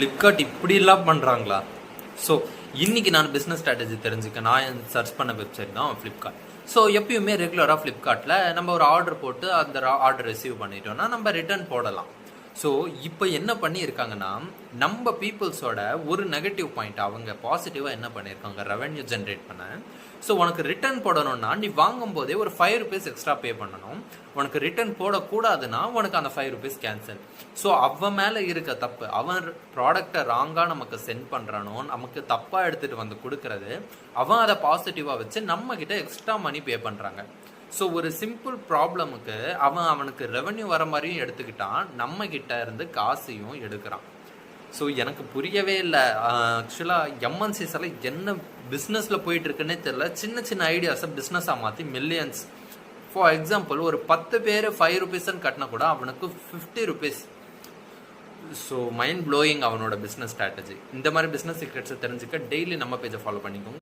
Flipkart இப்படிலாம் பண்ணுறாங்களா? So இன்றைக்கி நான் பிஸ்னஸ் ஸ்ட்ராட்டஜி தெரிஞ்சுக்க நான் சர்ச் பண்ண வெப்சைட் தான் ஃப்ளிப்கார்ட். ஸோ எப்பயுமே ரெகுலராக ஃப்ளிப்கார்ட்டில் நம்ம ஒரு ஆர்டர் போட்டு அந்த ஆர்டர் ரிசீவ் பண்ணிட்டோம்னா நம்ம ரிட்டர்ன் போடலாம். ஸோ இப்போ என்ன பண்ணியிருக்காங்கன்னா, நம்ம பீப்புள்ஸோட ஒரு நெகட்டிவ் பாயிண்ட் அவங்க பாசிட்டிவாக என்ன பண்ணியிருக்காங்க, ரெவென்யூ ஜென்ரேட் பண்ண. ஸோ உனக்கு ரிட்டர்ன் போடணும்னா நீ வாங்கும் போதே ஒரு ₹5 எக்ஸ்ட்ரா பே பண்ணணும். உனக்கு ரிட்டர்ன் போடக்கூடாதுன்னா உனக்கு அந்த ₹5 கேன்சல். ஸோ அவன் மேலே இருக்க தப்பு, அவன் ப்ராடக்டை ராங்காக நமக்கு சென்ட் பண்ணுறானோ, நமக்கு தப்பாக எடுத்துகிட்டு வந்து கொடுக்கறது, அவன் அதை பாசிட்டிவாக வச்சு நம்மக்கிட்ட எக்ஸ்ட்ரா மணி பே பண்ணுறாங்க. ஸோ ஒரு சிம்பிள் ப்ராப்ளமுக்கு அவனுக்கு ரெவன்யூ வர மாதிரியும் எடுத்துக்கிட்டான், நம்ம கிட்ட இருந்து காசையும் எடுக்கிறான். ஸோ எனக்கு புரியவே இல்லை. ஆக்சுவலாக எம்என்சிஸ் எல்லாம் என்ன பிஸ்னஸில் போயிட்டு இருக்குன்னே தெரியல. சின்ன சின்ன ஐடியாஸை பிஸ்னஸாக மாற்றி மில்லியன்ஸ். ஃபார் எக்ஸாம்பிள் ஒரு 10 பேர் ₹5 கட்டினா கூட அவனுக்கு ₹50. ஸோ மைண்ட் ப்ளோயிங் அவனோட பிஸ்னஸ் ஸ்ட்ராட்டஜி. இந்த மாதிரி பிஸ்னஸ் சீக்ரெட்ஸை தெரிஞ்சுக்க டெய்லி நம்ம பேஜை ஃபாலோ பண்ணிக்கோங்க.